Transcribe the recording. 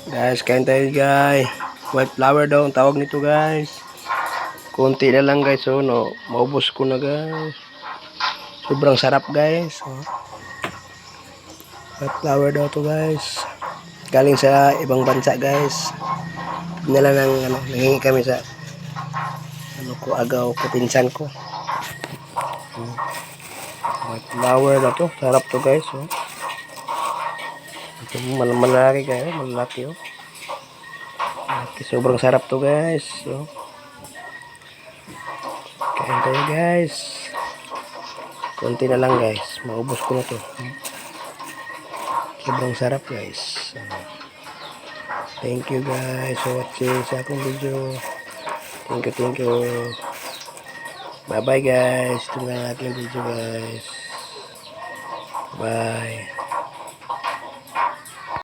Guys, kain tayo guys. White flower daw ang tawag nito guys. Konti na lang guys. Oh, no. Maubos ko na guys. Sobrang sarap guys. Oh. White flower daw to guys. Galing sa ibang bansa guys. Nila ng nangingi kami sa agaw ko, pinsan ko. White flower na to. Sarap to guys. Oh. Ito malaki guys. Malaki oh. Sobrang sarap to guys. So, kain tayo guys. Konti na lang guys. Maubos ko na to. Sobrang sarap guys. So, thank you guys for watching sa akong video. Thank you. Bye bye guys. Ito na ang aking video guys. Bye.